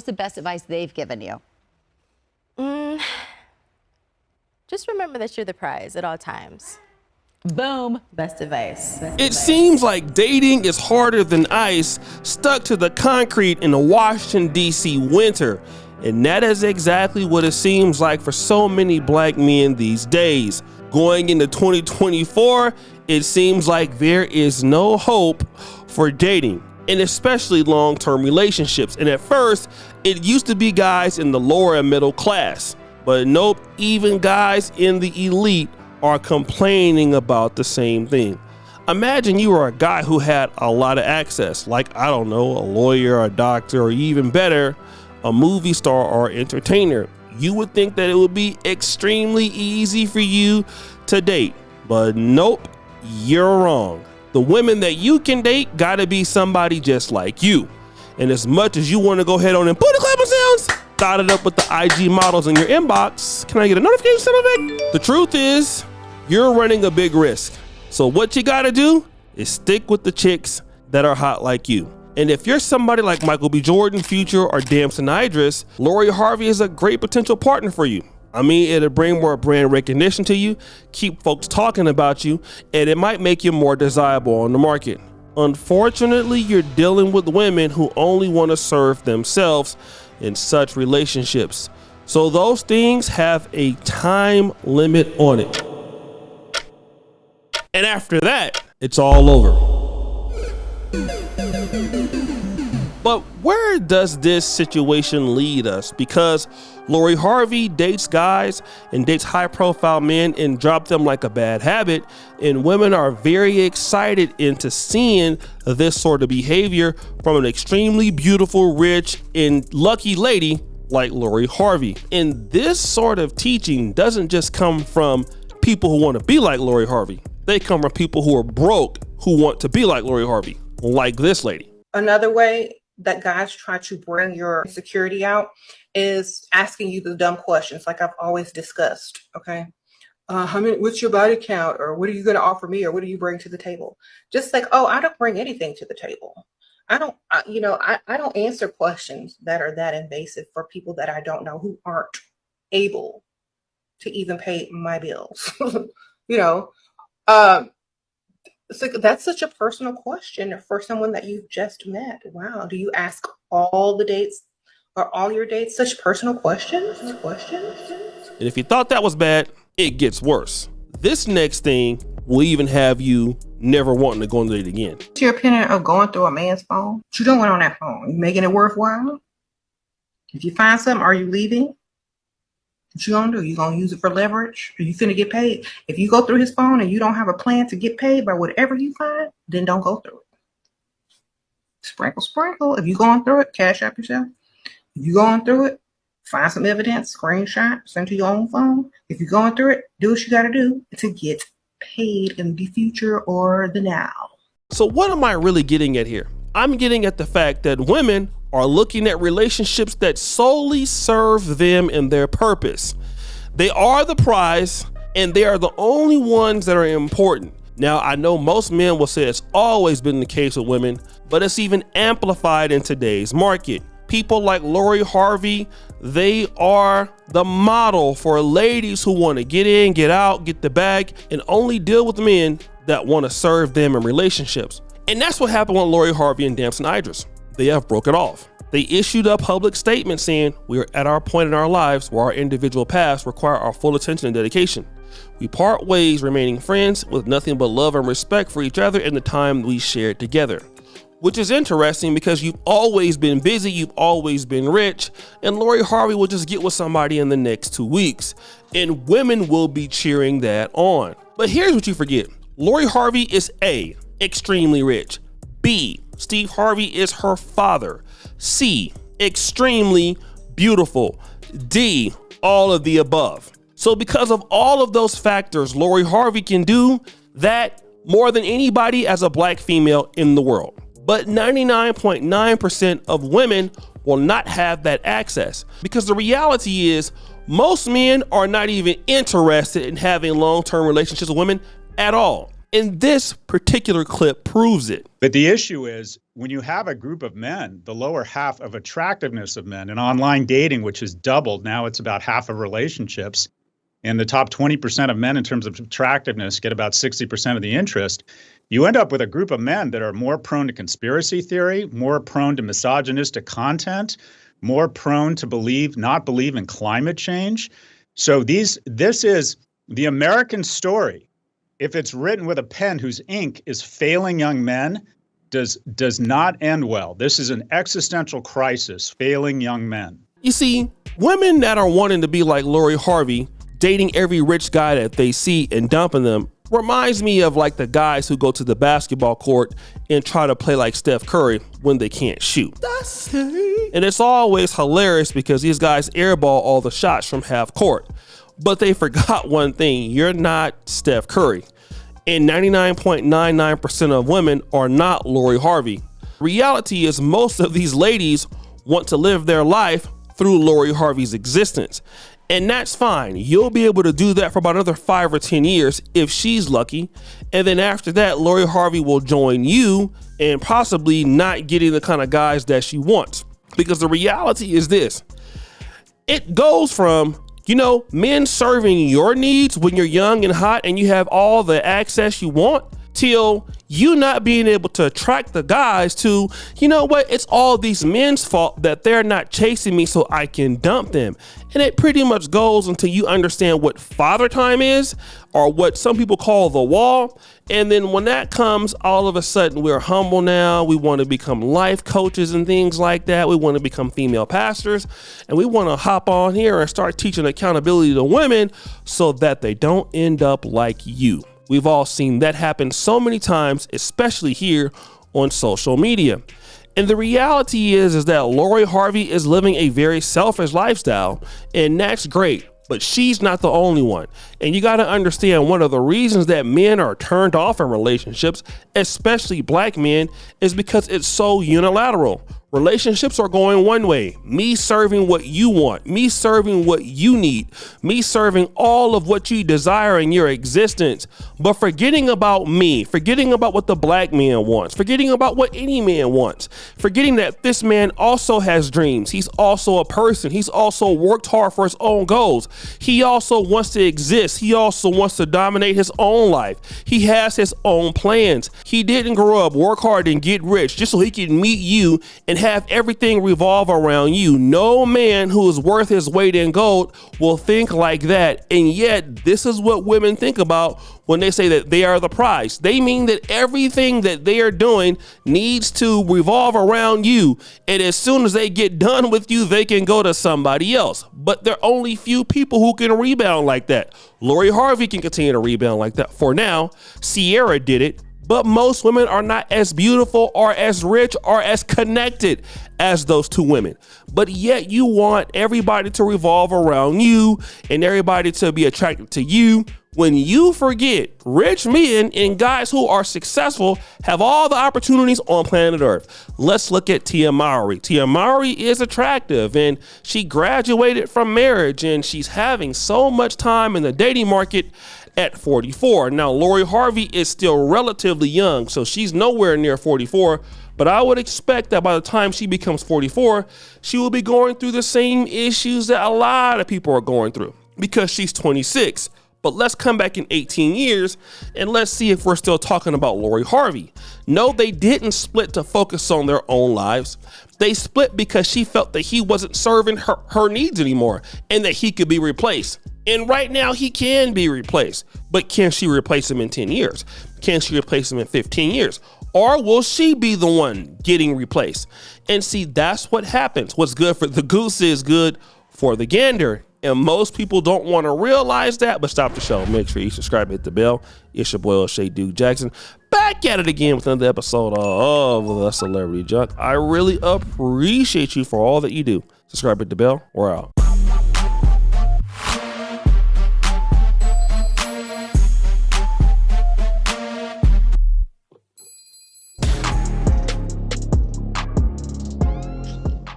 the best advice they've given you? Just remember that you're the prize at all times. Boom. Best advice. It seems like dating is harder than ice stuck to the concrete in a Washington, D.C. winter. And that is exactly what it seems like for so many black men these days. Going into 2024, it seems like there is no hope for dating, and especially long-term relationships. And at first, it used to be guys in the lower and middle class. But nope, even guys in the elite are complaining about the same thing. Imagine you are a guy who had a lot of access, like, I don't know, a lawyer, a doctor, or even better, a movie star or entertainer. You would think that it would be extremely easy for you to date, but nope, you're wrong. The women that you can date gotta be somebody just like you. And as much as you want to go ahead on and put the clapping sounds, dot it up with the IG models in your inbox, can I get a notification sound effect? The truth is, you're running a big risk. So what you gotta do is stick with the chicks that are hot like you. And if you're somebody like Michael B. Jordan, Future, or Damson Idris, Lori Harvey is a great potential partner for you. I mean, it'll bring more brand recognition to you, keep folks talking about you, and it might make you more desirable on the market. Unfortunately, you're dealing with women who only want to serve themselves in such relationships. So those things have a time limit on it. And after that, it's all over. But where does this situation lead us? Because Lori Harvey dates guys and dates high-profile men and drop them like a bad habit, and women are very excited into seeing this sort of behavior from an extremely beautiful, rich, and lucky lady like Lori Harvey. And this sort of teaching doesn't just come from people who want to be like Lori Harvey. They come from people who are broke who want to be like Lori Harvey, like this lady. Another way that guys try to bring your insecurity out is asking you the dumb questions, like I've always discussed. Okay, what's your body count, or what are you going to offer me, or what do you bring to the table? Just like, oh, I don't bring anything to the table. I don't answer questions that are that invasive for people that I don't know, who aren't able to even pay my bills. So that's such a personal question for someone that you've just met. Wow. Do you ask all the dates or all your dates such personal questions? And if you thought that was bad, it gets worse. This next thing will even have you never wanting to go on the date again. What's your opinion of going through a man's phone? What you doing on that phone? You making it worthwhile? If you find something, are you leaving? What you gonna do? You gonna use it for leverage? Are you finna get paid? If you go through his phone and you don't have a plan to get paid by whatever you find, then don't go through it. Sprinkle, sprinkle. If you going through it, cash out yourself. If you going through it, find some evidence, screenshot, send to your own phone. If you're going through it, do what you gotta do to get paid in the future or the now. So what am I really getting at here? I'm getting at the fact that women are looking at relationships that solely serve them and their purpose. They are the prize, and they are the only ones that are important. Now, I know most men will say it's always been the case with women, but it's even amplified in today's market. People like Lori Harvey, they are the model for ladies who want to get in, get out, get the bag, and only deal with men that want to serve them in relationships. And that's what happened with Lori Harvey and Damson Idris. They have broken off. They issued a public statement saying, "We are at our point in our lives where our individual paths require our full attention and dedication. We part ways remaining friends with nothing but love and respect for each other and the time we shared together." Which is interesting because you've always been busy, you've always been rich, and Lori Harvey will just get with somebody in the next 2 weeks. And women will be cheering that on. But here's what you forget. Lori Harvey is A, extremely rich. B, Steve Harvey is her father. C, extremely beautiful. D, all of the above. So because of all of those factors, Lori Harvey can do that more than anybody as a black female in the world. But 99.9% of women will not have that access, because the reality is most men are not even interested in having long-term relationships with women at all. And this particular clip proves it. But the issue is when you have a group of men, the lower half of attractiveness of men in online dating, which has doubled, now it's about half of relationships, and the top 20% of men in terms of attractiveness get about 60% of the interest. You end up with a group of men that are more prone to conspiracy theory, more prone to misogynistic content, more prone to not believe in climate change. So this is the American story. If it's written with a pen whose ink is failing young men, does not end well. This is an existential crisis, failing young men. You see, women that are wanting to be like Lori Harvey, dating every rich guy that they see and dumping them, reminds me of like the guys who go to the basketball court and try to play like Steph Curry when they can't shoot. And it's always hilarious because these guys airball all the shots from half court. But they forgot one thing: you're not Steph Curry. And 99.99% of women are not Lori Harvey. Reality is most of these ladies want to live their life through Lori Harvey's existence. And that's fine. You'll be able to do that for about another 5 or 10 years if she's lucky. And then after that, Lori Harvey will join you and possibly not getting the kind of guys that she wants. Because the reality is this: it goes from, men serving your needs when you're young and hot and you have all the access you want, till you not being able to attract the guys to, it's all these men's fault that they're not chasing me so I can dump them. And it pretty much goes until you understand what father time is, or what some people call the wall. And then when that comes, all of a sudden we're humble now. We want to become life coaches and things like that. We want to become female pastors, and we want to hop on here and start teaching accountability to women so that they don't end up like you. We've all seen that happen so many times, especially here on social media. And the reality is that Lori Harvey is living a very selfish lifestyle, and that's great. But she's not the only one. And you got to understand, one of the reasons that men are turned off in relationships, especially black men, is because it's so unilateral. Relationships are going one way. Me serving what you want, me serving what you need, me serving all of what you desire in your existence, but forgetting about me, forgetting about what the black man wants, forgetting about what any man wants, forgetting that this man also has dreams. He's also a person. He's also worked hard for his own goals. He also wants to exist. He also wants to dominate his own life. He has his own plans. He didn't grow up, work hard, and get rich just so he can meet you and have everything revolve around you. No man who is worth his weight in gold will think like that. And yet, this is what women think about when they say that they are the prize. They mean that everything that they are doing needs to revolve around you. And as soon as they get done with you, they can go to somebody else. But there are only few people who can rebound like that. Lori Harvey can continue to rebound like that for now. Sierra did it. But most women are not as beautiful or as rich or as connected as those two women. But yet you want everybody to revolve around you and everybody to be attracted to you, when you forget rich men and guys who are successful have all the opportunities on planet Earth. Let's look at Tia Mowry. Tia Mowry is attractive, and she graduated from marriage, and she's having so much time in the dating market at 44. Now, Lori Harvey is still relatively young, so she's nowhere near 44, but I would expect that by the time she becomes 44, she will be going through the same issues that a lot of people are going through because she's 26. But let's come back in 18 years and let's see if we're still talking about Lori Harvey. No, they didn't split to focus on their own lives. They split because she felt that he wasn't serving her needs anymore and that he could be replaced. And right now he can be replaced, but can she replace him in 10 years? Can she replace him in 15 years? Or will she be the one getting replaced? And see, that's what happens. What's good for the goose is good for the gander. And most people don't want to realize that, but stop the show. Make sure you subscribe, hit the bell. It's your boy, Shay Duke Jackson. Back at it again with another episode of The Celebrity Junk. I really appreciate you for all that you do. Subscribe, hit the bell. We're out.